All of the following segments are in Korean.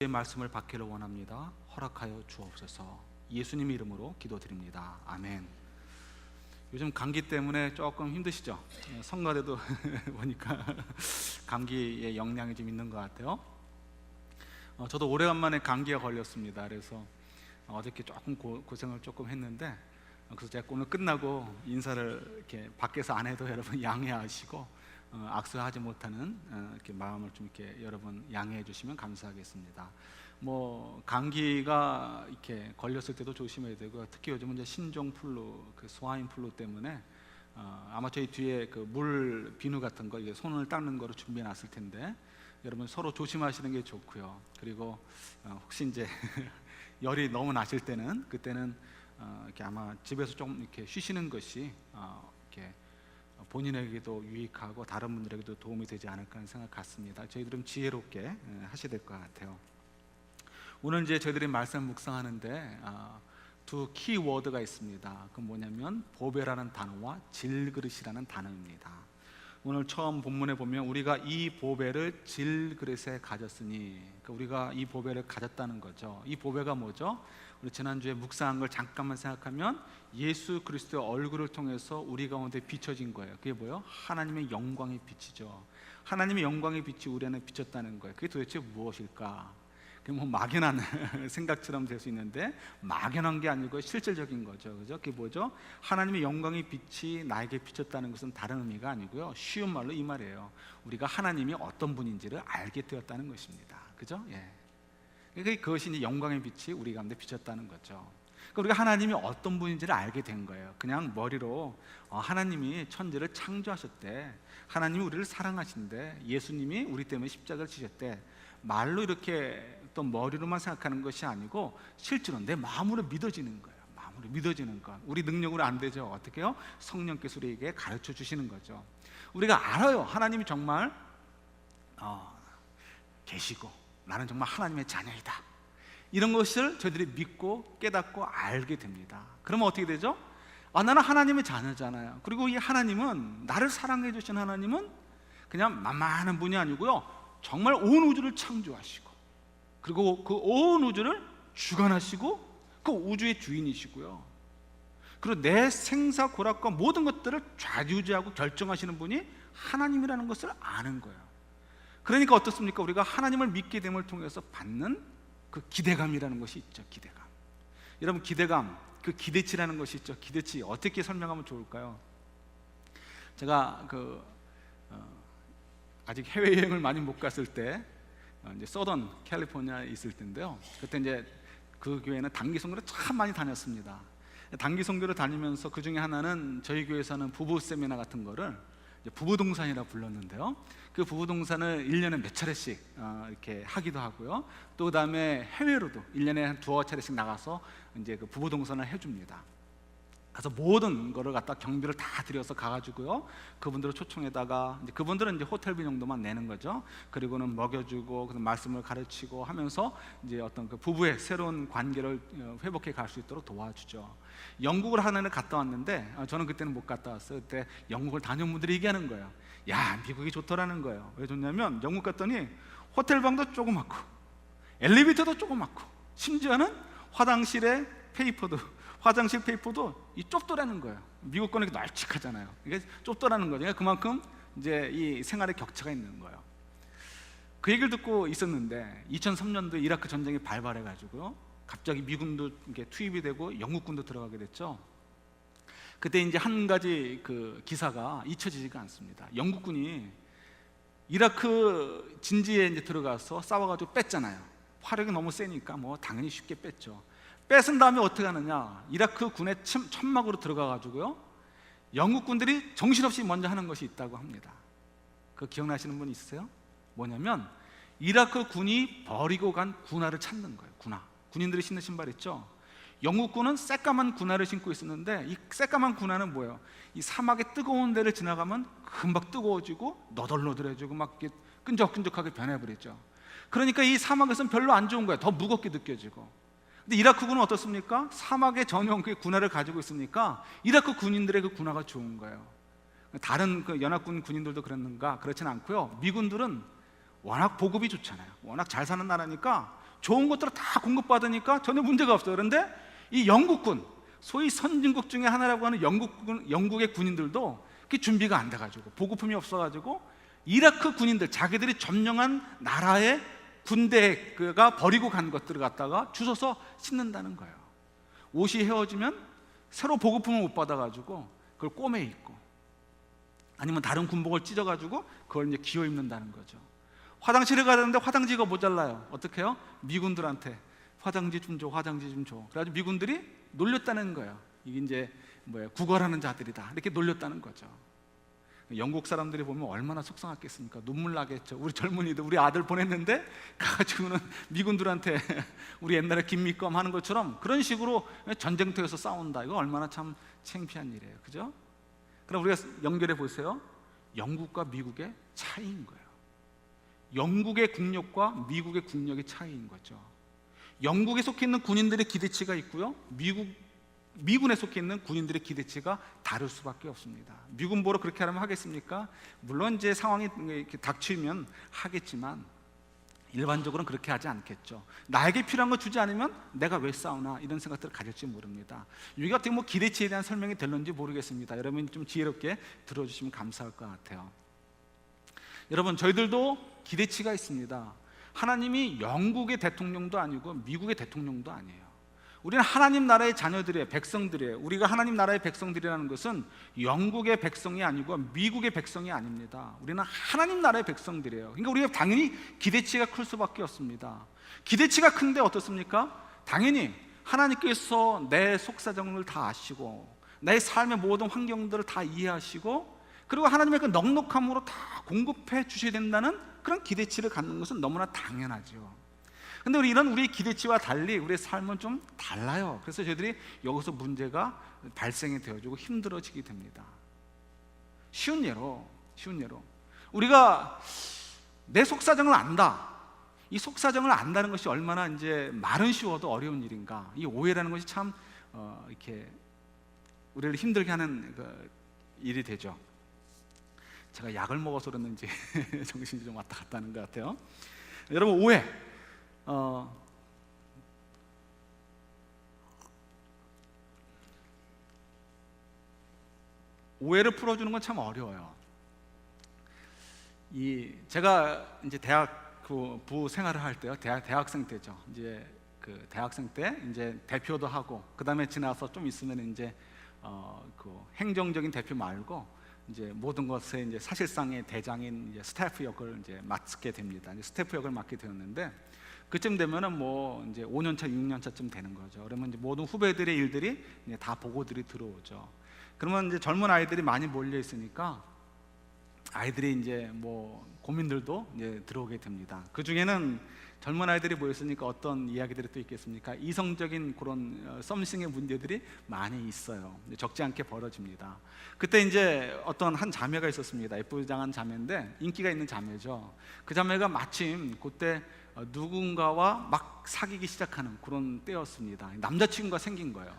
말씀을 받기를 원합니다. 허락하여 주옵소서. 예수님 이름으로 기도드립니다. 아멘. 요즘 감기 때문에 조금 힘드시죠? 성가대도 보니까 감기의 영향이 좀 있는 것 같아요. 저도 오래간만에 감기가 걸렸습니다. 그래서 어저께 조금 고생을 조금 했는데, 그래서 제가 오늘 끝나고 인사를 이렇게 밖에서 안 해도 여러분 양해하시고, 악수하지 못하는 이렇게 마음을 좀 이렇게 여러분 양해해 주시면 감사하겠습니다. 뭐 감기가 이렇게 걸렸을 때도 조심해야 되고, 특히 요즘은 이제 신종플루, 그 스와인플루 때문에 아마 저희 뒤에 그 물 비누 같은 거, 이게 손을 닦는 거로 준비해 놨을 텐데 여러분 서로 조심하시는 게 좋고요. 그리고 혹시 이제 열이 너무 나실 때는 그때는 이렇게 아마 집에서 좀 이렇게 쉬시는 것이 이렇게 본인에게도 유익하고 다른 분들에게도 도움이 되지 않을까 하는 생각 같습니다. 저희들은 지혜롭게 하셔야 될 것 같아요. 오늘 이제 저희들이 말씀 묵상하는데 두 키워드가 있습니다. 그건 뭐냐면 보배라는 단어와 질그릇이라는 단어입니다. 오늘 처음 본문에 보면 우리가 이 보배를 질그릇에 가졌으니, 그러니까 우리가 이 보배를 가졌다는 거죠. 이 보배가 뭐죠? 우리 지난주에 묵상한 걸 잠깐만 생각하면 예수 그리스도의 얼굴을 통해서 우리 가운데 비춰진 거예요. 그게 뭐예요? 하나님의 영광의 빛이죠. 하나님의 영광의 빛이 우리 안에 비쳤다는 거예요. 그게 도대체 무엇일까? 그게 뭐 막연한 생각처럼 될 수 있는데, 막연한 게 아니고 실질적인 거죠. 그죠? 그게 뭐죠? 하나님의 영광의 빛이 나에게 비쳤다는 것은 다른 의미가 아니고요, 쉬운 말로 이 말이에요. 우리가 하나님이 어떤 분인지를 알게 되었다는 것입니다. 그죠? 예. 그것이 이제 영광의 빛이 우리 가운데 비쳤다는 거죠. 그러니까 우리가 하나님이 어떤 분인지를 알게 된 거예요. 그냥 머리로 하나님이 천지를 창조하셨대, 하나님이 우리를 사랑하신대, 예수님이 우리 때문에 십자가를 지셨대, 말로 이렇게 또 머리로만 생각하는 것이 아니고 실제로 내 마음으로 믿어지는 거예요. 마음으로 믿어지는 것. 우리 능력으로 안 되죠. 어떻게 해요? 성령께서 우리에게 가르쳐 주시는 거죠. 우리가 알아요. 하나님이 정말 계시고 나는 정말 하나님의 자녀이다. 이런 것을 저희들이 믿고 깨닫고 알게 됩니다. 그러면 어떻게 되죠? 나는 하나님의 자녀잖아요. 그리고 이 하나님은, 나를 사랑해 주신 하나님은 그냥 만만한 분이 아니고요, 정말 온 우주를 창조하시고, 그리고 그 온 우주를 주관하시고 그 우주의 주인이시고요, 그리고 내 생사 고락과 모든 것들을 좌지우지하고 결정하시는 분이 하나님이라는 것을 아는 거예요. 그러니까 어떻습니까? 우리가 하나님을 믿게 됨을 통해서 받는 그 기대감이라는 것이 있죠. 기대감. 여러분, 기대감, 그 기대치라는 것이 있죠. 기대치 어떻게 설명하면 좋을까요? 제가 아직 해외여행을 많이 못 갔을 때, 이제 서던 캘리포니아에 있을 텐데요, 그때 이제 그 교회는 단기 선교를 참 많이 다녔습니다. 단기 선교를 다니면서 그 중에 하나는 저희 교회에서 하는 부부 세미나 같은 거를 부부동산이라 불렀는데요, 그 부부동산을 1년에 몇 차례씩 이렇게 하기도 하고요, 또 그 다음에 해외로도 1년에 한 두어 차례씩 나가서 이제 그 부부동산을 해줍니다. 그래서 모든 거를 갖다 경비를 다 들여서 가가지고요, 그분들을 초청해다가 이제 그분들은 이제 호텔비 정도만 내는 거죠. 그리고는 먹여주고, 그래서 말씀을 가르치고 하면서 이제 어떤 그 부부의 새로운 관계를 회복해 갈 수 있도록 도와주죠. 영국을 하나를 갔다 왔는데, 저는 그때는 못 갔다 왔어요. 그때 영국을 다녀온 분들이 얘기하는 거예요. 야, 미국이 좋더라는 거예요. 왜 좋냐면 영국 갔더니 호텔 방도 조그맣고 엘리베이터도 조그맣고, 심지어는 화장실 페이퍼도 이 좁더라는 거예요. 미국 거는 널찍하잖아요. 이게 좁더라는 거죠. 그만큼 이제 이 생활의 격차가 있는 거예요. 그 얘기를 듣고 있었는데 2003년도에 이라크 전쟁이 발발해가지고요, 갑자기 미군도 이렇게 투입이 되고 영국군도 들어가게 됐죠. 그때 이제 한 가지 그 기사가 잊혀지지가 않습니다. 영국군이 이라크 진지에 이제 들어가서 싸워가지고 뺐잖아요. 화력이 너무 세니까 뭐 당연히 쉽게 뺐죠. 뺏은 다음에 어떻게 하느냐, 이라크 군의 천막으로 들어가가지고요, 영국 군들이 정신없이 먼저 하는 것이 있다고 합니다. 그거 기억나시는 분 있으세요? 뭐냐면 이라크 군이 버리고 간 군화를 찾는 거예요. 군인들이 신는 신발 있죠. 영국 군은 새까만 군화를 신고 있었는데, 이 새까만 군화는 뭐예요? 이 사막의 뜨거운 데를 지나가면 금방 뜨거워지고 너덜너덜해지고 막 이렇게 끈적끈적하게 변해버리죠. 그러니까 이 사막에서는 별로 안 좋은 거예요. 더 무겁게 느껴지고. 근데 이라크군은 어떻습니까? 사막의 전용 그 군화를 가지고 있으니까 이라크 군인들의 그 군화가 좋은 거예요. 다른 그 연합군 군인들도 그랬는가? 그렇지는 않고요, 미군들은 워낙 보급이 좋잖아요. 워낙 잘 사는 나라니까 좋은 것들을 다 공급받으니까 전혀 문제가 없어요. 그런데 이 영국군, 소위 선진국 중에 하나라고 하는 영국의 군인들도 그게 준비가 안 돼가지고, 보급품이 없어가지고 이라크 군인들, 자기들이 점령한 나라의 군대가 버리고 간 것들을 갖다가 주워서 신는다는 거예요. 옷이 헤어지면 새로 보급품을 못 받아가지고 그걸 꼬매 입고, 아니면 다른 군복을 찢어가지고 그걸 이제 기어 입는다는 거죠. 화장실에 가야 되는데 화장지가 모자라요. 어떻게 해요? 미군들한테 화장지 좀 줘, 화장지 좀 줘. 그래가지고 미군들이 놀렸다는 거예요. 이게 이제 구걸하는 자들이다, 이렇게 놀렸다는 거죠. 영국 사람들이 보면 얼마나 속상했겠습니까? 눈물 나겠죠. 우리 젊은이들, 우리 아들 보냈는데 가가지고는 미군들한테 우리 옛날에 김미검 하는 것처럼 그런 식으로 전쟁터에서 싸운다. 이거 얼마나 참 창피한 일이에요, 그죠? 그럼 우리가 연결해 보세요. 영국과 미국의 차이인 거예요. 영국의 국력과 미국의 국력의 차이인 거죠. 영국에 속해 있는 군인들의 기대치가 있고요, 미군에 속해 있는 군인들의 기대치가 다를 수밖에 없습니다. 미군 보러 그렇게 하면 하겠습니까? 물론 이제 상황이 이렇게 닥치면 하겠지만 일반적으로는 그렇게 하지 않겠죠. 나에게 필요한 거 주지 않으면 내가 왜 싸우나, 이런 생각들을 가질지 모릅니다. 여기가 어떻게 기대치에 대한 설명이 될는지 모르겠습니다. 여러분 좀 지혜롭게 들어주시면 감사할 것 같아요. 여러분, 저희들도 기대치가 있습니다. 하나님이 영국의 대통령도 아니고 미국의 대통령도 아니에요. 우리는 하나님 나라의 자녀들이에요, 백성들이에요. 우리가 하나님 나라의 백성들이라는 것은 영국의 백성이 아니고 미국의 백성이 아닙니다. 우리는 하나님 나라의 백성들이에요. 그러니까 우리가 당연히 기대치가 클 수밖에 없습니다. 기대치가 큰데 어떻습니까? 당연히 하나님께서 내 속사정을 다 아시고 내 삶의 모든 환경들을 다 이해하시고, 그리고 하나님의 그 넉넉함으로 다 공급해 주셔야 된다는 그런 기대치를 갖는 것은 너무나 당연하죠. 근데 우리의 기대치와 달리 우리의 삶은 좀 달라요. 그래서 저희들이 여기서 문제가 발생이 되어지고 힘들어지게 됩니다. 쉬운 예로 우리가 내 속사정을 안다. 이 속사정을 안다는 것이 얼마나 이제 말은 쉬워도 어려운 일인가. 이 오해라는 것이 참 이렇게 우리를 힘들게 하는 일이 되죠. 제가 약을 먹어서 그랬는지 정신이 좀 왔다 갔다 하는 것 같아요. 여러분, 오해. 오해를 풀어주는 건 참 어려워요. 제가 이제 대학 부 생활을 할 때요, 대학생 때죠. 이제 대학생 때 이제 대표도 하고, 그 다음에 지나서 좀 있으면 이제 행정적인 대표 말고 이제 모든 것에 이제 사실상의 대장인 이제 스태프 역을 이제 맡게 됩니다. 이제 스태프 역을 맡게 되었는데, 그쯤 되면은 이제 5년차, 6년차쯤 되는 거죠. 그러면 이제 모든 후배들의 일들이 이제 다 보고들이 들어오죠. 그러면 이제 젊은 아이들이 많이 몰려 있으니까 아이들이 이제 고민들도 이제 들어오게 됩니다. 그 중에는 젊은 아이들이 모였으니까 어떤 이야기들이 또 있겠습니까? 이성적인 그런 썸씽의 문제들이 많이 있어요. 적지 않게 벌어집니다. 그때 이제 어떤 한 자매가 있었습니다. 예쁘장한 자매인데 인기가 있는 자매죠. 그 자매가 마침 그때 누군가와 막 사귀기 시작하는 그런 때였습니다. 남자친구가 생긴 거예요.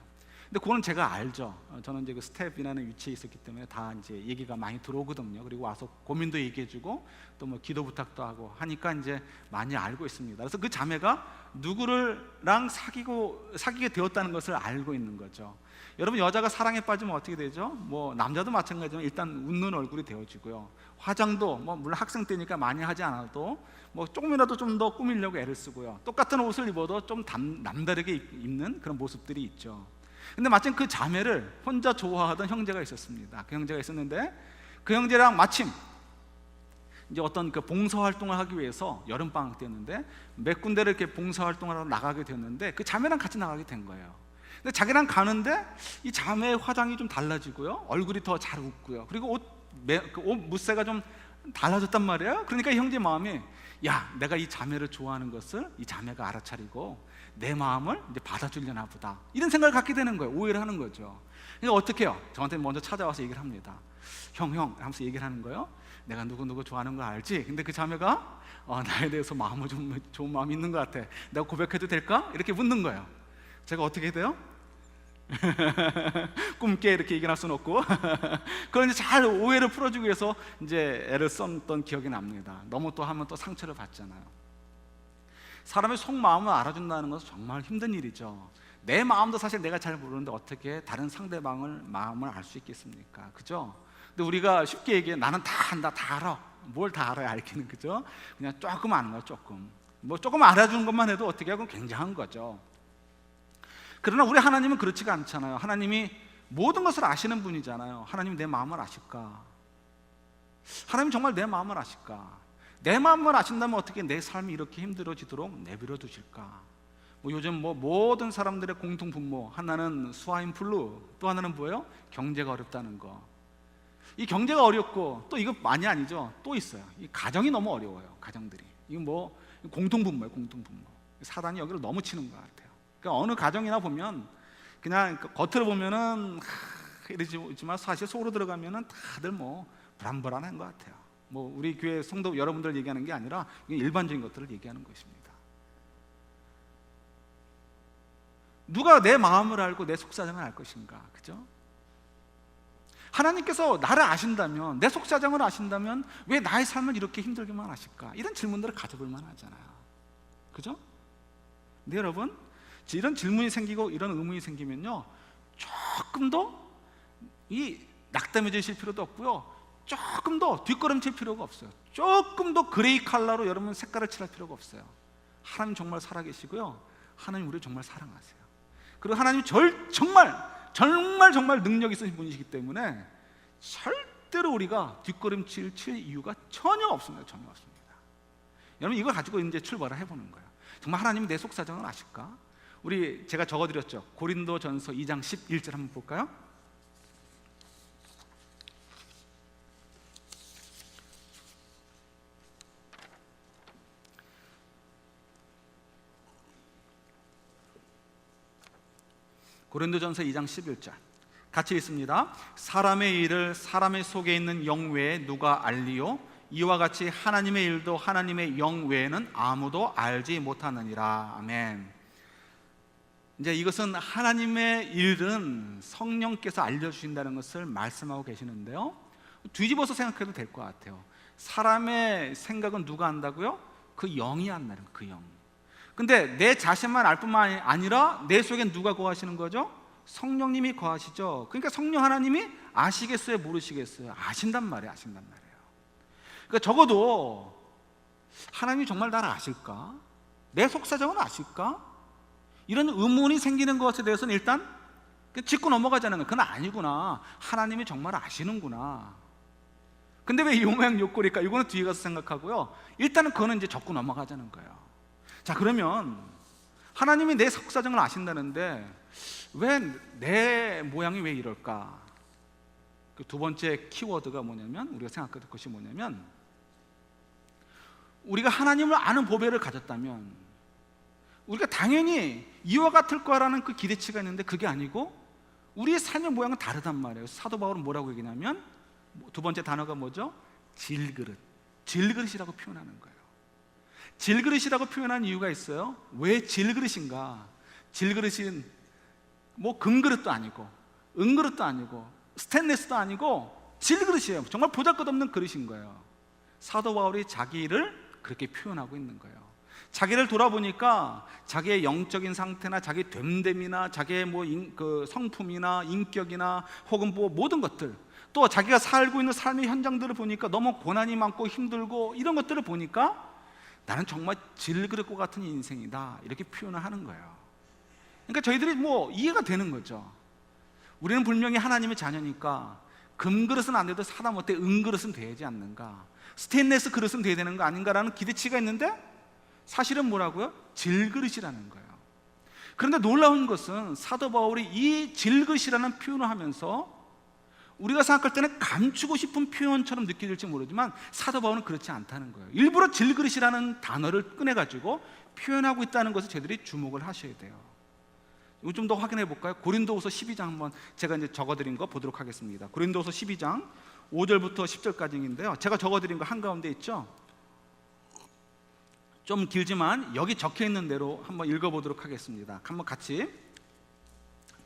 근데 그거는 제가 알죠. 저는 이제 그 스텝이라는 위치에 있었기 때문에 다 이제 얘기가 많이 들어오거든요. 그리고 와서 고민도 얘기해주고 또 기도 부탁도 하고 하니까 이제 많이 알고 있습니다. 그래서 그 자매가 누구랑 사귀게 되었다는 것을 알고 있는 거죠. 여러분, 여자가 사랑에 빠지면 어떻게 되죠? 남자도 마찬가지지만 일단 웃는 얼굴이 되어지고요. 화장도 물론 학생 때니까 많이 하지 않아도 조금이라도 좀 더 꾸미려고 애를 쓰고요. 똑같은 옷을 입어도 좀 남다르게 입는 그런 모습들이 있죠. 근데 마침 그 자매를 혼자 좋아하던 형제가 있었습니다. 그 형제가 있었는데 그 형제랑 마침 이제 어떤 봉사활동을 하기 위해서 여름방학 때였는데 몇 군데를 이렇게 봉사활동을 하러 나가게 됐는데 그 자매랑 같이 나가게 된 거예요. 근데 자기랑 가는데 이 자매의 화장이 좀 달라지고요, 얼굴이 더 잘 웃고요, 그리고 옷 무새가 좀 달라졌단 말이에요. 그러니까 이 형제 마음이, 야, 내가 이 자매를 좋아하는 것을 이 자매가 알아차리고 내 마음을 이제 받아주려나 보다, 이런 생각을 갖게 되는 거예요. 오해를 하는 거죠. 그러니까 어떻게 해요? 저한테 먼저 찾아와서 얘기를 합니다. 형 하면서 얘기를 하는 거예요. 내가 누구 좋아하는 거 알지? 근데 그 자매가 나에 대해서 마음을 좀 좋은 마음이 있는 것 같아. 내가 고백해도 될까? 이렇게 묻는 거예요. 제가 어떻게 해야 돼요? 꿈깨 이렇게 얘기할 수는 없고 그걸 이제 잘 오해를 풀어주기 위해서 이제 애를 썼던 기억이 납니다. 너무 또 하면 또 상처를 받잖아요. 사람의 속마음을 알아준다는 것은 정말 힘든 일이죠. 내 마음도 사실 내가 잘 모르는데 어떻게 다른 상대방을 마음을 알 수 있겠습니까? 그죠? 근데 우리가 쉽게 얘기해, 나는 다 안다, 다 알아. 뭘 다 알아야 알기는, 그죠? 그냥 조금 아는 거야, 조금. 뭐 조금 알아주는 것만 해도 어떻게 하고 굉장한 거죠. 그러나 우리 하나님은 그렇지가 않잖아요. 하나님이 모든 것을 아시는 분이잖아요. 하나님이 내 마음을 아실까? 하나님 정말 내 마음을 아실까? 내 마음을 아신다면 어떻게 내 삶이 이렇게 힘들어지도록 내버려 두실까? 뭐 요즘 뭐 모든 사람들의 공통 분모, 하나는 스와인 플루, 또 하나는 뭐예요? 경제가 어렵다는 거. 이 경제가 어렵고 또 이거 많이 아니죠? 또 있어요. 이 가정이 너무 어려워요. 가정들이. 이거 뭐 공통 분모예요. 공통 분모. 사단이 여기를 너무 치는 것 같아요. 그러니까 어느 가정이나 보면 그냥 겉으로 보면은 이러지만 사실 속으로 들어가면은 다들 뭐 불안불안한 것 같아요. 뭐 우리 교회 성도 여러분들 얘기하는 게 아니라 일반적인 것들을 얘기하는 것입니다. 누가 내 마음을 알고 내 속사정을 알 것인가? 그죠? 하나님께서 나를 아신다면, 내 속사정을 아신다면 왜 나의 삶을 이렇게 힘들게만 하실까? 이런 질문들을 가져볼 만하잖아요. 그죠? 근데 여러분, 이런 질문이 생기고 이런 의문이 생기면요, 조금 더 이 낙담해지실 필요도 없고요, 조금 더 뒷걸음칠 필요가 없어요. 조금 더 그레이 컬러로 여러분 색깔을 칠할 필요가 없어요. 하나님 정말 살아계시고요, 하나님 우리를 정말 사랑하세요. 그리고 하나님 정말 능력 있으신 분이시기 때문에 절대로 우리가 뒷걸음질 칠 이유가 전혀 없습니다. 전혀 없습니다. 여러분, 이걸 가지고 이제 출발을 해보는 거예요. 정말 하나님이 내 속사정을 아실까? 우리 제가 적어드렸죠. 고린도전서 2장 11절 한번 볼까요? 고린도전서 2장 11절 같이 읽습니다. 사람의 일을 사람의 속에 있는 영 외에 누가 알리요? 이와 같이 하나님의 일도 하나님의 영 외에는 아무도 알지 못하느니라. 아멘. 이제 이것은 하나님의 일은 성령께서 알려주신다는 것을 말씀하고 계시는데요, 뒤집어서 생각해도 될 것 같아요. 사람의 생각은 누가 안다고요? 그 영이 안다는 거예요. 그 영. 근데 내 자신만 알 뿐만 아니라 내 속엔 누가 거하시는 거죠? 성령님이 거하시죠. 그러니까 성령 하나님이 아시겠어요? 모르시겠어요? 아신단 말이에요. 아신단 말이에요. 그러니까 적어도 하나님이 정말 나를 아실까? 내 속사정을 아실까? 이런 의문이 생기는 것에 대해서는 일단 짚고 넘어가자는 거예요. 그건 아니구나. 하나님이 정말 아시는구나. 근데 왜 이 모양 요꼴일까? 이거는 뒤에 가서 생각하고요, 일단은 그거는 이제 접고 넘어가자는 거예요. 자, 그러면 하나님이 내 속사정을 아신다는데 왜 내 모양이 왜 이럴까? 그 두 번째 키워드가 뭐냐면, 우리가 생각할 것이 뭐냐면, 우리가 하나님을 아는 보배를 가졌다면 우리가 당연히 이와 같을 거라는 그 기대치가 있는데 그게 아니고 우리의 삶의 모양은 다르단 말이에요. 사도 바울은 뭐라고 얘기냐면, 두 번째 단어가 뭐죠? 질그릇. 질그릇이라고 표현하는 거예요. 질그릇이라고 표현한 이유가 있어요. 왜 질그릇인가? 질그릇은 뭐 금그릇도 아니고 은그릇도 아니고 스테인리스도 아니고 질그릇이에요. 정말 보잘것없는 그릇인 거예요. 사도 바울이 자기를 그렇게 표현하고 있는 거예요. 자기를 돌아보니까 자기의 영적인 상태나 자기 됨됨이나 자기의 그 성품이나 인격이나 혹은 뭐 모든 것들, 또 자기가 살고 있는 삶의 현장들을 보니까 너무 고난이 많고 힘들고 이런 것들을 보니까 나는 정말 질그릇과 같은 인생이다, 이렇게 표현을 하는 거예요. 그러니까 저희들이 뭐 이해가 되는 거죠. 우리는 분명히 하나님의 자녀니까 금그릇은 안 돼도 하다못해 은그릇은 되지 않는가, 스테인리스 그릇은 돼야 되는 거 아닌가라는 기대치가 있는데 사실은 뭐라고요? 질그릇이라는 거예요. 그런데 놀라운 것은 사도 바울이 이 질그릇이라는 표현을 하면서 우리가 생각할 때는 감추고 싶은 표현처럼 느껴질지 모르지만 사도 바울은 그렇지 않다는 거예요. 일부러 질그릇이라는 단어를 꺼내가지고 표현하고 있다는 것을 저희들이 주목을 하셔야 돼요. 이거 좀 더 확인해 볼까요? 고린도후서 12장 한번 제가 이제 적어드린 거 보도록 하겠습니다. 고린도후서 12장 5절부터 10절까지인데요, 제가 적어드린 거 한가운데 있죠? 좀 길지만 여기 적혀 있는 대로 한번 읽어보도록 하겠습니다. 한번 같이,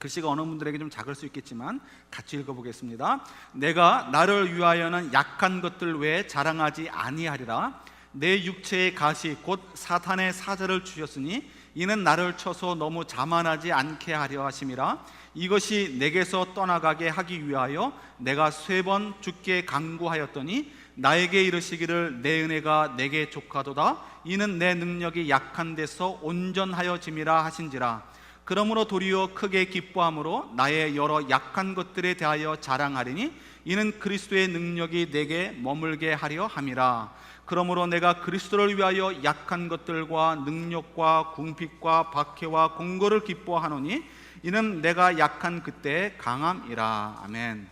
글씨가 어느 분들에게 좀 작을 수 있겠지만 같이 읽어보겠습니다. 내가 나를 위하여는 약한 것들 외에 자랑하지 아니하리라. 내 육체의 가시 곧 사탄의 사자를 주셨으니 이는 나를 쳐서 너무 자만하지 않게 하려 하심이라. 이것이 내게서 떠나가게 하기 위하여 내가 3번 주께 간구하였더니 나에게 이르시기를 내 은혜가 내게 족하도다. 이는 내 능력이 약한 데서 온전하여짐이라 하신지라. 그러므로 도리어 크게 기뻐함으로 나의 여러 약한 것들에 대하여 자랑하리니 이는 그리스도의 능력이 내게 머물게 하려 함이라. 그러므로 내가 그리스도를 위하여 약한 것들과 능력과 궁핍과 박해와 공고를 기뻐하노니 이는 내가 약한 그때의 강함이라. 아멘.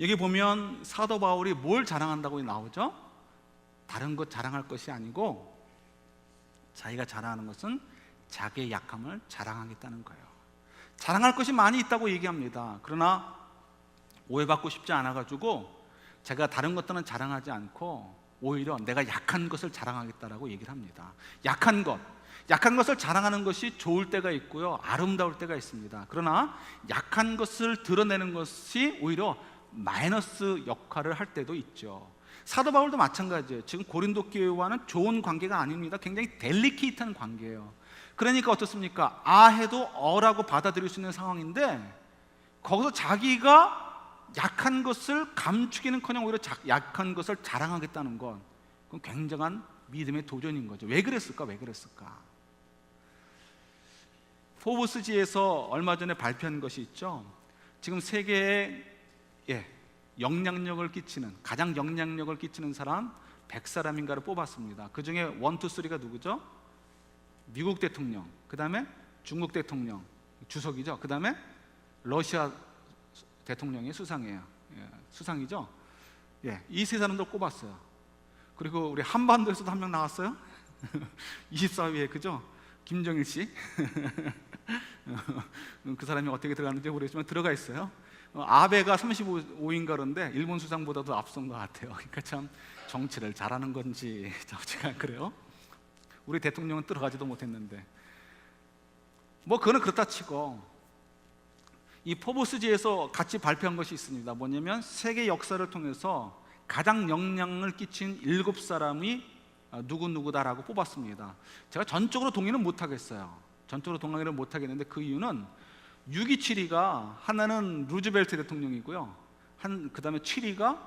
여기 보면 사도 바울이 뭘 자랑한다고 나오죠? 다른 것 자랑할 것이 아니고 자기가 자랑하는 것은 자기의 약함을 자랑하겠다는 거예요. 자랑할 것이 많이 있다고 얘기합니다. 그러나 오해받고 싶지 않아가지고 제가 다른 것들은 자랑하지 않고 오히려 내가 약한 것을 자랑하겠다라고 얘기를 합니다. 약한 것을 자랑하는 것이 좋을 때가 있고요, 아름다울 때가 있습니다. 그러나 약한 것을 드러내는 것이 오히려 마이너스 역할을 할 때도 있죠. 사도 바울도 마찬가지예요. 지금 고린도 교회와는 좋은 관계가 아닙니다. 굉장히 델리케이트한 관계예요. 그러니까 어떻습니까? 해도 어라고 받아들일 수 있는 상황인데 거기서 자기가 약한 것을 감추기는커녕 오히려 약한 것을 자랑하겠다는 건 그건 굉장한 믿음의 도전인 거죠. 왜 그랬을까? 포브스지에서 얼마 전에 발표한 것이 있죠. 지금 세계에 가장 영향력을 끼치는 사람 100사람인가를 뽑았습니다. 그 중에 1, 2, 3가 누구죠? 미국 대통령, 그 다음에 중국 대통령, 주석이죠. 그 다음에 러시아 대통령이 수상이에요. 수상이죠. 이 3사람들 꼽았어요. 그리고 우리 한반도에서도 한 명 나왔어요. 24위에 그죠? 김정일 씨. 그 사람이 어떻게 들어갔는지 모르겠지만 들어가 있어요. 아베가 35위인가 그런데 일본 수상보다도 앞선 것 같아요. 그러니까 참 정치를 잘하는 건지 제가 그래요. 우리 대통령은 들어가지도 못했는데 뭐 그거는 그렇다 치고 이 포브스지에서 같이 발표한 것이 있습니다. 뭐냐면 세계 역사를 통해서 가장 영향을 끼친 7사람이 누구누구다라고 뽑았습니다. 제가 전적으로 동의는 못하겠어요. 못하겠는데 그 이유는 6위 7위가 하나는 루즈벨트 대통령이고요. 그 다음에 7위가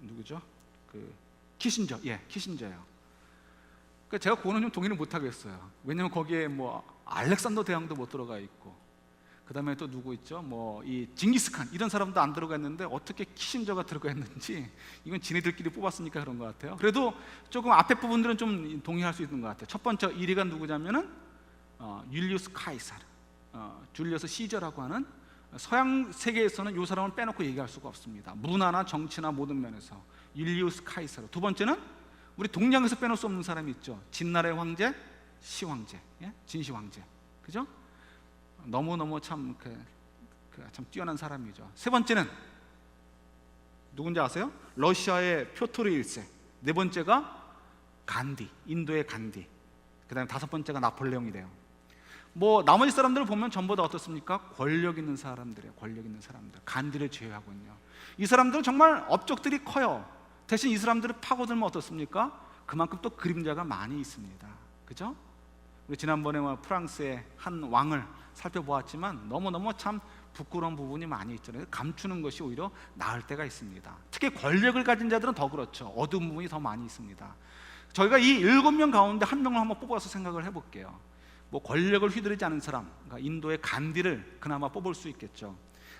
누구죠? 키신저예요. 그러니까 제가 그거는 좀 동의를 못하겠어요. 왜냐하면 거기에 뭐 알렉산더 대왕도 못 들어가 있고, 그 다음에 또 누구 있죠? 이 징기스칸 이런 사람도 안 들어가 있는데 어떻게 키신저가 들어가 있는지 이건 지네들끼리 뽑았으니까 그런 것 같아요. 그래도 조금 앞에 부분들은 좀 동의할 수 있는 것 같아요. 첫 번째 1위가 누구냐면은 율리우스 카이사르, 줄리어스 시저라고 하는 서양 세계에서는 이 사람을 빼놓고 얘기할 수가 없습니다. 문화나 정치나 모든 면에서 율리우스 카이사르. 두 번째는 우리 동양에서 빼놓을 수 없는 사람이 있죠. 진나라의 황제 시황제, 진시 황제, 그죠? 너무너무 참 뛰어난 사람이죠. 세 번째는 누군지 아세요? 러시아의 표토르 1세. 네 번째가 간디, 인도의 간디. 그 다음에 5번째가 나폴레옹이래요. 나머지 사람들을 보면 전부 다 어떻습니까? 권력 있는 사람들이에요. 간디를 제외하고는요. 이 사람들은 정말 업적들이 커요. 대신 이 사람들을 파고들면 어떻습니까? 그만큼 또 그림자가 많이 있습니다. 그죠? 우리 지난번에 프랑스의 한 왕을 살펴보았지만 너무너무 참 부끄러운 부분이 많이 있잖아요. 감추는 것이 오히려 나을 때가 있습니다. 특히 권력을 가진 자들은 더 그렇죠. 어두운 부분이 더 많이 있습니다. 저희가 이 7명 가운데 한 명을 한번 뽑아서 생각을 해볼게요. 권력을 휘두르지 않은 사람, 그러니까 인도의 간디를 그나마 뽑을 수 있겠죠.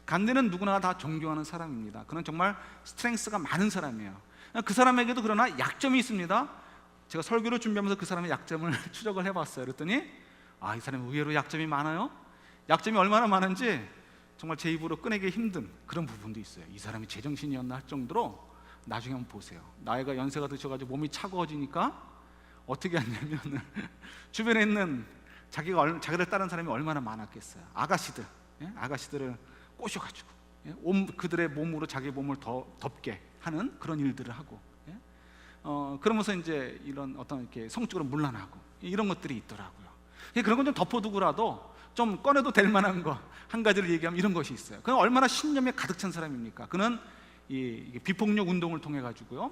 간디는 누구나 다 존경하는 사람입니다. 그는 정말 스트렝스가 많은 사람이에요. 그 사람에게도 그러나 약점이 있습니다. 제가 설교를 준비하면서 그 사람의 약점을 추적을 해봤어요. 그랬더니 이 사람이 의외로 약점이 많아요. 약점이 얼마나 많은지 정말 제 입으로 꺼내기 힘든 그런 부분도 있어요. 이 사람이 제정신이었나 할 정도로 나중에 한번 보세요. 나이가 연세가 드셔가지고 몸이 차가워지니까 어떻게 하냐면 주변에 있는 자기를 따르는 사람이 얼마나 많았겠어요. 아가씨들을 꼬셔가지고 그들의 몸으로 자기 몸을 더 덥게 하는 그런 일들을 하고, 그러면서 이제 이런 어떤 이렇게 성적으로 문란하고 이런 것들이 있더라고요. 그런 건 좀 덮어두고라도 좀 꺼내도 될 만한 거 한 가지를 얘기하면 이런 것이 있어요. 그는 얼마나 신념에 가득 찬 사람입니까? 그는 이 비폭력 운동을 통해 가지고요,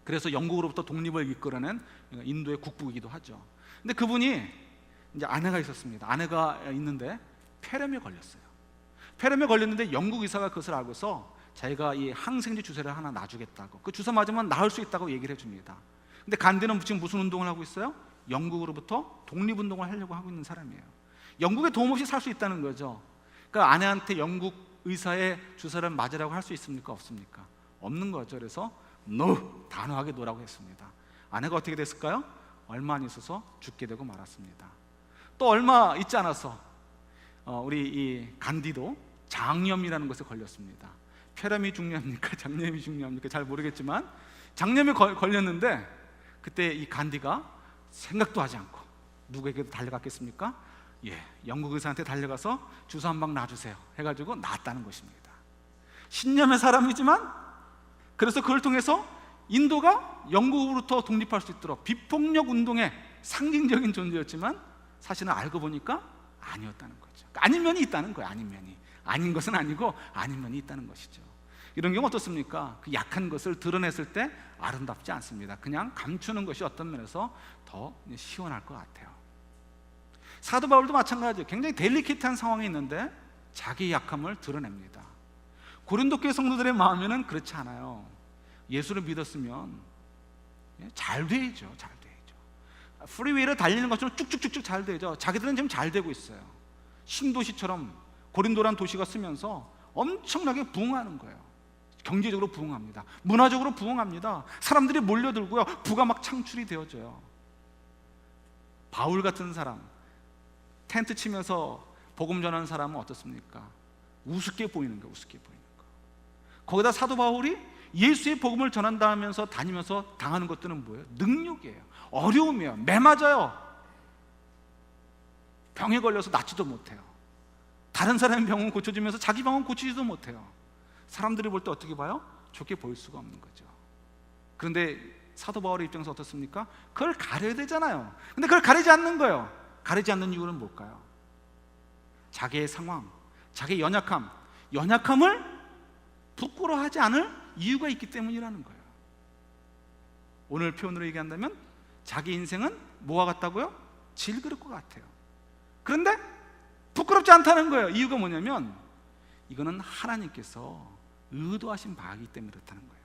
그래서 영국으로부터 독립을 이끌어낸 인도의 국부이기도 하죠. 근데 그분이 이제 아내가 있었습니다. 아내가 있는데 폐렴에 걸렸어요. 폐렴에 걸렸는데 영국 의사가 그것을 알고서 자기가 이 항생제 주사를 하나 놔주겠다고, 그 주사 맞으면 나을 수 있다고 얘기를 해줍니다. 근데 간디는 지금 무슨 운동을 하고 있어요? 영국으로부터 독립운동을 하려고 하고 있는 사람이에요. 영국에 도움 없이 살 수 있다는 거죠. 그러니까 아내한테 영국 의사의 주사를 맞으라고 할 수 있습니까? 없습니까? 없는 거죠. 그래서 NO! 단호하게 노라고 했습니다. 아내가 어떻게 됐을까요? 얼마 안 있어서 죽게 되고 말았습니다. 또 얼마 있지 않아서 우리 이 간디도 장염이라는 것에 걸렸습니다. 폐렴이 중요합니까? 장염이 중요합니까? 잘 모르겠지만 장염에 걸렸는데, 그때 이 간디가 생각도 하지 않고 누구에게도 달려갔겠습니까? 영국 의사한테 달려가서 주사 한 방 놔주세요 해가지고 낫다는 것입니다. 신념의 사람이지만, 그래서 그걸 통해서 인도가 영국으로부터 독립할 수 있도록 비폭력 운동의 상징적인 존재였지만, 사실은 알고 보니까 아니었다는 거죠. 아닌 면이 있다는 거예요. 아닌 면이, 아닌 것은 아니고 아닌 면이 있다는 것이죠. 이런 경우 어떻습니까? 그 약한 것을 드러냈을 때 아름답지 않습니다. 그냥 감추는 것이 어떤 면에서 더 시원할 것 같아요. 사도 바울도 마찬가지예요. 굉장히 델리케이트한 상황이 있는데 자기의 약함을 드러냅니다. 고린도 교회 성도들의 마음에는 그렇지 않아요. 예수를 믿었으면 잘 되죠. 잘 되죠. 프리웨이를 달리는 것처럼 쭉쭉쭉쭉 잘 되죠. 자기들은 지금 잘 되고 있어요. 신도시처럼 고린도란 도시가 쓰면서 엄청나게 부흥하는 거예요. 경제적으로 부흥합니다. 문화적으로 부흥합니다. 사람들이 몰려들고요. 부가 막 창출이 되어져요. 바울 같은 사람, 텐트 치면서 복음 전하는 사람은 어떻습니까? 우습게 보이는 거, 우습게 보이는 거. 거기다 사도 바울이 예수의 복음을 전한다 하면서 다니면서 당하는 것들은 뭐예요? 능력이에요. 어려움이에요. 매 맞아요. 병에 걸려서 낫지도 못해요. 다른 사람의 병은 고쳐지면서 자기 병은 고치지도 못해요. 사람들이 볼 때 어떻게 봐요? 좋게 보일 수가 없는 거죠. 그런데 사도 바울의 입장에서 어떻습니까? 그걸 가려야 되잖아요. 근데 그걸 가리지 않는 거예요. 가리지 않는 이유는 뭘까요? 자기의 상황, 자기의 연약함을 부끄러워하지 않을 이유가 있기 때문이라는 거예요. 오늘 표현으로 얘기한다면 자기 인생은 뭐와 같다고요? 질그릇과 같아요. 그런데 부끄럽지 않다는 거예요. 이유가 뭐냐면 이거는 하나님께서 의도하신 바이기 때문에 그렇다는 거예요.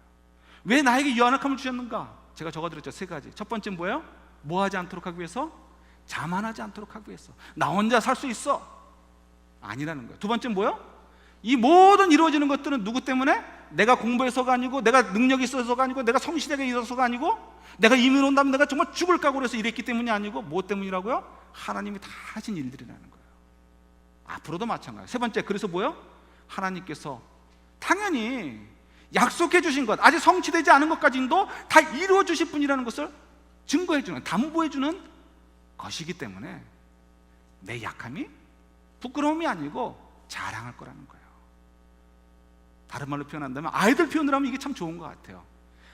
왜 나에게 이 연약함을 주셨는가? 제가 적어드렸죠. 3가지. 첫 번째는 뭐예요? 뭐 하지 않도록 하기 위해서? 자만하지 않도록 하기 위해서. 나 혼자 살 수 있어 아니라는 거예요. 두 번째는 뭐예요? 이 모든 이루어지는 것들은 누구 때문에? 내가 공부해서가 아니고, 내가 능력이 있어서가 아니고, 내가 성실하게 일어서가 아니고, 내가 이민 온다면 내가 정말 죽을 각오로 해서 이랬기 때문이 아니고, 뭐 때문이라고요? 하나님이 다 하신 일들이라는 거예요. 앞으로도 마찬가지예요. 세 번째, 그래서 뭐예요? 하나님께서 당연히 약속해 주신 것, 아직 성취되지 않은 것까지도 다 이루어 주실 분이라는 것을 증거해 주는, 담보해 주는 것이기 때문에 내 약함이 부끄러움이 아니고 자랑할 거라는 거예요. 다른 말로 표현한다면, 아이들 표현을 하면 이게 참 좋은 것 같아요.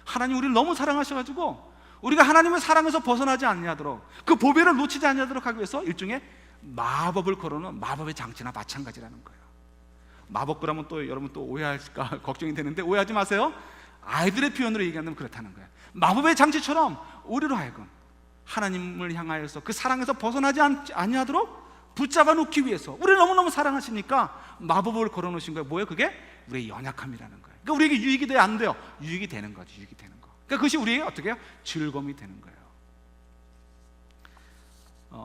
하나님 우리를 너무 사랑하셔가지고 우리가 하나님의 사랑에서 벗어나지 않냐도록, 그 보배를 놓치지 않냐도록 하기 위해서 일종의 마법을 걸어놓은 마법의 장치나 마찬가지라는 거예요. 마법 그러면 또 여러분 또 오해할까 걱정이 되는데 오해하지 마세요. 아이들의 표현으로 얘기한다면 그렇다는 거예요. 마법의 장치처럼 우리로 하여금 하나님을 향하여서 그 사랑에서 벗어나지 아니하도록 붙잡아 놓기 위해서, 우리를 너무너무 사랑하시니까 마법을 걸어놓으신 거예요. 뭐예요? 그게 우리의 연약함이라는 거예요. 그러니까 우리에게 유익이 돼요? 안 돼요? 유익이 되는 거죠. 유익이 되는 거. 그러니까 그것이 우리에게 어떻게 해요? 즐거움이 되는 거예요.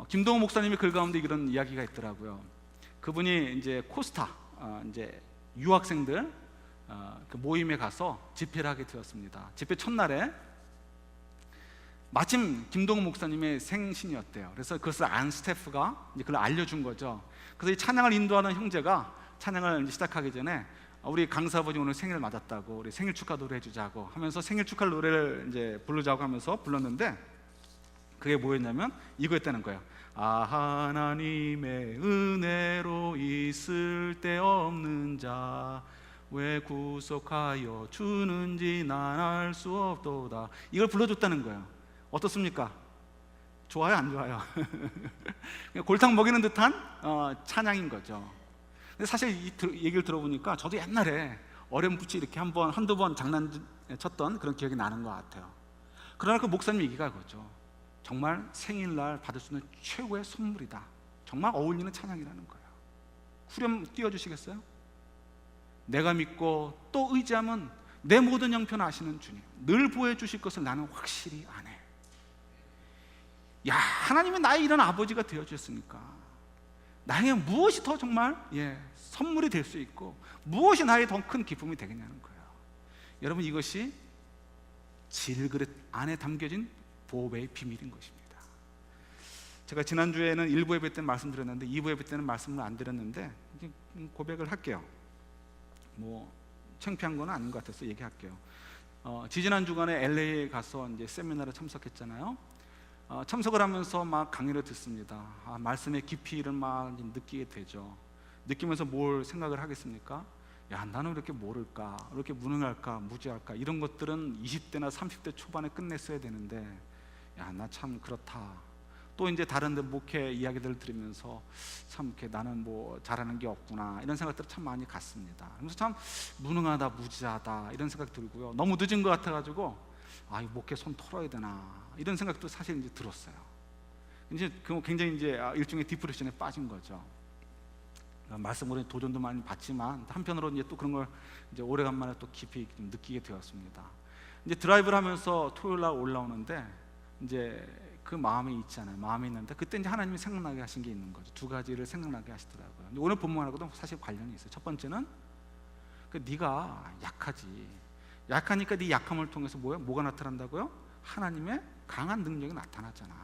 김동호 목사님의 글 가운데 이런 이야기가 있더라고요. 그분이 이제 코스타 이제 유학생들 그 모임에 가서 집회를 하게 되었습니다. 집회 첫날에 마침 김동호 목사님의 생신이었대요. 그래서 그것을 안 스태프가 이제 그걸 알려준 거죠. 그래서 이 찬양을 인도하는 형제가 찬양을 이제 시작하기 전에 우리 강사 아버지 오늘 생일 맞았다고, 우리 생일 축하 노래 해주자고 하면서 생일 축하 노래를 이제 부르자고 하면서 불렀는데, 그게 뭐였냐면 이거였다는 거예요. 아, 하나님의 은혜로 있을 데 없는 자 왜 구속하여 주는지 난 알 수 없도다. 이걸 불러줬다는 거예요. 어떻습니까? 좋아요, 안 좋아요? 골탕 먹이는 듯한 찬양인 거죠. 근데 사실 이 얘기를 들어보니까 저도 옛날에 어렴풋이 이렇게 한두 번 장난쳤던 그런 기억이 나는 것 같아요. 그러나 그 목사님 얘기가 그거죠. 정말 생일날 받을 수 있는 최고의 선물이다. 정말 어울리는 찬양이라는 거예요. 후렴 띄워주시겠어요? 내가 믿고 또 의지하면 내 모든 형편 아시는 주님, 늘 보여주실 것을 나는 확실히 아네. 야, 하나님이 나의 이런 아버지가 되어주셨으니까 나에게 무엇이 더 정말 선물이 될 수 있고 무엇이 나의 더 큰 기쁨이 되겠냐는 거예요. 여러분, 이것이 질그릇 안에 담겨진 보배의 비밀인 것입니다. 제가 지난주에는 1부 예배 때는 말씀드렸는데 2부 예배 때는 말씀을 안 드렸는데 이제 고백을 할게요. 뭐 창피한 건 아닌 것 같아서 얘기할게요. 지지난 주간에 LA에 가서 이제 세미나를 참석했잖아요. 참석을 하면서 막 강의를 듣습니다. 말씀의 깊이를 막 느끼게 되죠. 느끼면서 뭘 생각을 하겠습니까? 야, 나는 왜 이렇게 모를까? 왜 이렇게 무능할까? 무지할까? 이런 것들은 20대나 30대 초반에 끝냈어야 되는데, 야, 나 참 그렇다. 또 이제 다른 데 목회 이야기들을 들으면서 참 이렇게 나는 뭐 잘하는 게 없구나, 이런 생각들을 참 많이 갖습니다. 그래서 참 무능하다, 무지하다 이런 생각 들고요. 너무 늦은 것 같아가지고 이 목회 손 털어야 되나, 이런 생각도 사실 이제 들었어요. 이제 굉장히 이제 일종의 디프레션에 빠진 거죠. 말씀으로 도전도 많이 받지만 한편으로 이제 또 그런 걸 이제 오래간만에 또 깊이 좀 느끼게 되었습니다. 이제 드라이브를 하면서 토요일 날 올라오는데 이제 그 마음이 있잖아요. 마음이 있는데 그때 이제 하나님이 생각나게 하신 게 있는 거죠. 두 가지를 생각나게 하시더라고요. 오늘 본문하고도 사실 관련이 있어요. 첫 번째는 네가 약하지. 약하니까 네 약함을 통해서 뭐가 나타난다고요? 하나님의 강한 능력이 나타나잖아.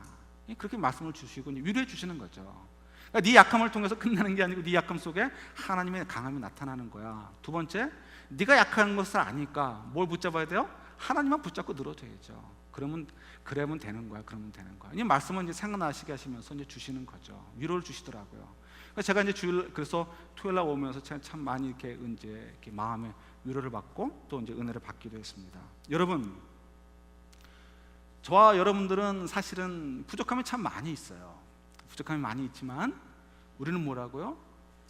그렇게 말씀을 주시고 위로해 주시는 거죠. 그러니까 네 약함을 통해서 끝나는 게 아니고 네 약함 속에 하나님의 강함이 나타나는 거야. 두 번째, 네가 약한 것을 아니까 뭘 붙잡아야 돼요? 하나님만 붙잡고 늘어져야죠. 그러면 되는 거야. 그러면 되는 거야. 이 말씀은 이제 생각나시게 하시면서 이제 주시는 거죠. 위로를 주시더라고요. 그래서 제가 이제 그래서 토요일 날 오면서 제가 참 많이 이렇게 마음에 위로를 받고 또 이제 은혜를 받기도 했습니다. 여러분, 저와 여러분들은 사실은 부족함이 참 많이 있어요. 부족함이 많이 있지만 우리는 뭐라고요?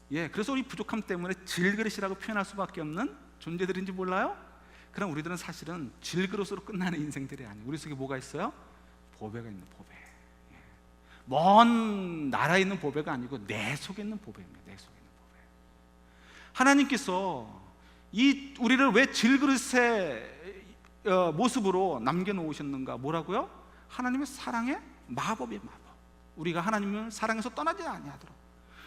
그래서 우리 부족함 때문에 질그릇이라고 표현할 수밖에 없는 존재들인지 몰라요? 그럼 우리들은 사실은 질그릇으로 끝나는 인생들이 아니에요. 우리 속에 뭐가 있어요? 보배가 있는 보배. 먼 나라에 있는 보배가 아니고 내 속에 있는 보배입니다. 내 속에 있는 보배. 하나님께서 우리를 왜 질그릇의 모습으로 남겨놓으셨는가? 뭐라고요? 하나님의 사랑의 마법이에요. 마법. 우리가 하나님을 사랑해서 떠나지 아니하도록.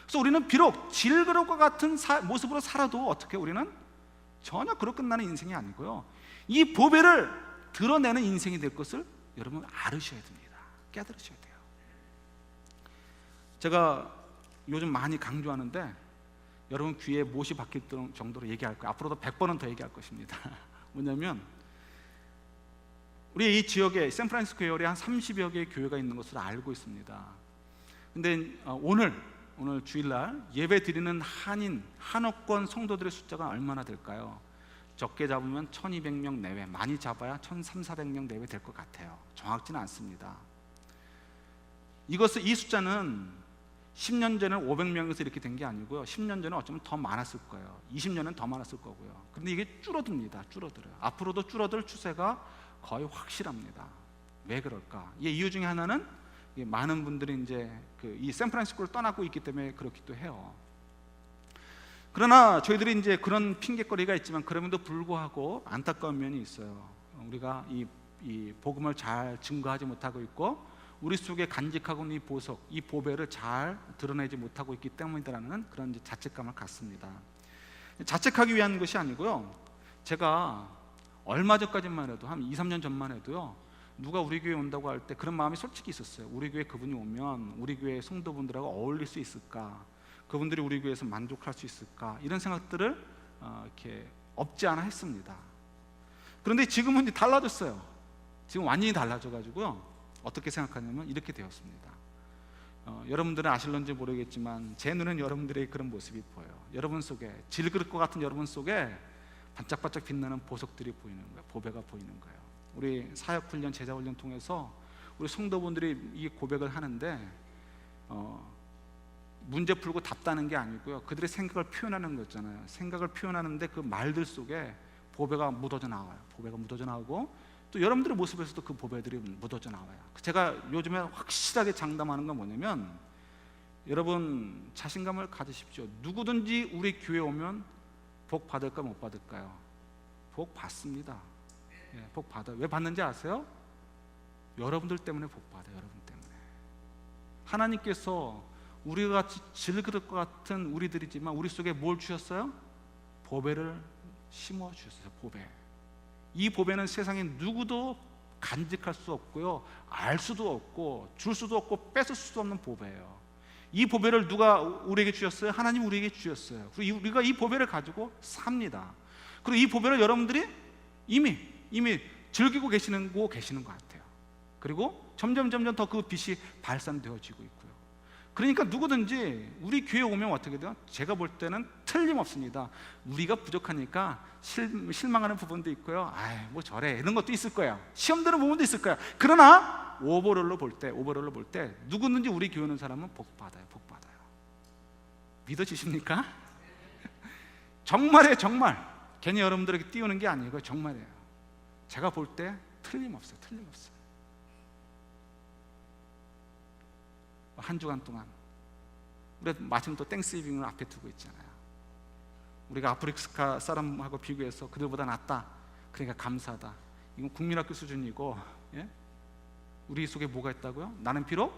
그래서 우리는 비록 질그릇과 같은 모습으로 살아도 어떻게 우리는 전혀 그로 끝나는 인생이 아니고요, 이 보배를 드러내는 인생이 될 것을 여러분 알으셔야 됩니다. 깨달으셔야 돼요. 제가 요즘 많이 강조하는데 여러분 귀에 못이 박힐 정도로 얘기할 거예요. 앞으로도 100번은 더 얘기할 것입니다. 뭐냐면 우리 이 지역에 샌프란시스코 에어리에 한 30여 개의 교회가 있는 것으로 알고 있습니다. 근데 오늘 주일날 예배 드리는 한옥권 성도들의 숫자가 얼마나 될까요? 적게 잡으면 1200명 내외, 많이 잡아야 1300~1400명 내외 될 것 같아요. 정확지는 않습니다. 이 숫자는 10년 전에는 500명에서 이렇게 된 게 아니고요, 10년 전에 어쩌면 더 많았을 거예요. 20년은 더 많았을 거고요. 그런데 이게 줄어들어요. 앞으로도 줄어들 추세가 거의 확실합니다. 왜 그럴까? 이유 중에 하나는 많은 분들이 이제 이 샌프란시스코를 떠나고 있기 때문에 그렇기도 해요. 그러나 저희들이 이제 그런 핑계거리가 있지만 그럼에도 불구하고 안타까운 면이 있어요. 우리가 이 복음을 잘 증거하지 못하고 있고 우리 속에 간직하고 있는 이 보석, 이 보배를 잘 드러내지 못하고 있기 때문이라는 그런 이제 자책감을 갖습니다. 자책하기 위한 것이 아니고요, 제가 얼마 전까지만 해도 한 2~3년 전만 해도요, 누가 우리 교회 온다고 할 때 그런 마음이 솔직히 있었어요. 우리 교회 그분이 오면 우리 교회 성도분들하고 어울릴 수 있을까? 그분들이 우리 교회에서 만족할 수 있을까? 이런 생각들을 이렇게 없지 않아 했습니다. 그런데 지금은 이제 달라졌어요. 지금 완전히 달라져가지고요, 어떻게 생각하냐면 이렇게 되었습니다. 여러분들은 아실런지 모르겠지만 제 눈엔 여러분들의 그런 모습이 보여요. 여러분 속에 질그릇과 같은 여러분 속에 반짝반짝 빛나는 보석들이 보이는 거예요. 보배가 보이는 거예요. 우리 사역훈련, 제자훈련 통해서 우리 성도분들이 이 고백을 하는데 문제 풀고 답다는 게 아니고요, 그들의 생각을 표현하는 거 있잖아요. 생각을 표현하는데 그 말들 속에 보배가 묻어져 나와요. 보배가 묻어져 나오고 또 여러분들의 모습에서도 그 보배들이 묻어져 나와요. 제가 요즘에 확실하게 장담하는 건 뭐냐면, 여러분 자신감을 가지십시오. 누구든지 우리 교회 오면 복 받을까 못 받을까요? 복 받습니다. 복 받아요. 왜 받는지 아세요? 여러분들 때문에 복 받아요. 여러분 때문에. 하나님께서 우리가 같이 질그릇 것 같은 우리들이지만 우리 속에 뭘 주셨어요? 보배를 심어 주셨어요. 보배. 이 보배는 세상에 누구도 간직할 수 없고요, 알 수도 없고 줄 수도 없고 뺏을 수도 없는 보배예요. 이 보배를 누가 우리에게 주셨어요? 하나님 우리에게 주셨어요. 그리고 우리가 이 보배를 가지고 삽니다. 그리고 이 보배를 여러분들이 이미 즐기고 계시는 것 같아요. 그리고 점점 더 그 빛이 발산되어지고 있고요. 그러니까 누구든지 우리 교회 오면 어떻게 돼요? 제가 볼 때는 틀림없습니다. 우리가 부족하니까 실망하는 부분도 있고요, 뭐 저래 이런 것도 있을 거예요. 시험 드는 부분도 있을 거예요. 그러나 오버롤로 볼 때 누구든지 우리 교회 오는 사람은 복 받아요. 믿어지십니까? 정말이에요. 정말 괜히 여러분들에게 띄우는 게 아니고 정말이에요. 제가 볼 때 틀림없어요. 한 주간 동안 우리 마침 또 땡스기빙을 앞에 두고 있잖아요. 우리가 아프리카 사람하고 비교해서 그들보다 낫다, 그러니까 감사하다, 이건 국민학교 수준이고, 우리 속에 뭐가 있다고요? 나는 비록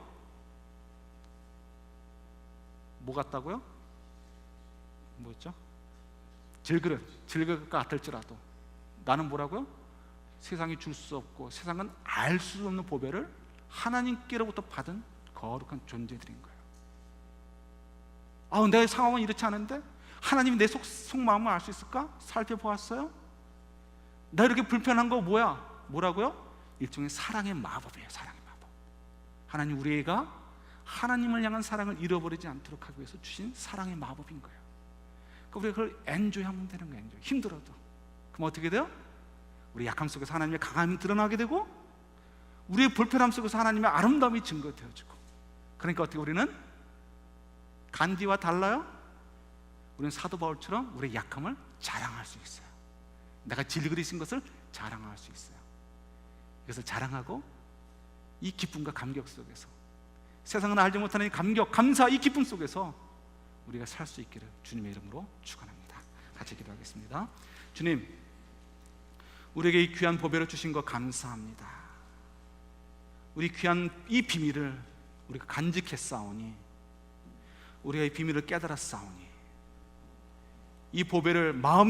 뭐 같다고요? 뭐였죠? 질그릇 같을지라도 나는 뭐라고요? 세상이 줄 수 없고 세상은 알 수 없는 보배를 하나님께로부터 받은 거룩한 존재들인 거예요. 내 상황은 이렇지 않은데 하나님이 내 속마음을 알 수 있을까? 살펴보았어요? 나 이렇게 불편한 거 뭐라고요? 일종의 사랑의 마법이에요. 사랑의 마법. 하나님 우리가 하나님을 향한 사랑을 잃어버리지 않도록 하기 위해서 주신 사랑의 마법인 거예요. 그러니까 우리가 그걸 엔조이하면 되는 거예요. 엔조이. 힘들어도. 그럼 어떻게 돼요? 우리 약함 속에서 하나님의 강함이 드러나게 되고, 우리의 불편함 속에서 하나님의 아름다움이 증거되어지고. 그러니까 어떻게 우리는 간디와 달라요? 우리는 사도 바울처럼 우리의 약함을 자랑할 수 있어요. 내가 질그릇인 것을 자랑할 수 있어요. 이것을 자랑하고 이 기쁨과 감격 속에서, 세상은 알지 못하는 이 감격, 감사, 이 기쁨 속에서 우리가 살 수 있기를 주님의 이름으로 축원합니다. 같이 기도하겠습니다. 주님, 우리에게 이 귀한 보배를 주신 것 감사합니다. 우리 귀한 이 비밀을 우리가 간직했사오니, 우리가 이 비밀을 깨달았사오니, 이 보배를 마음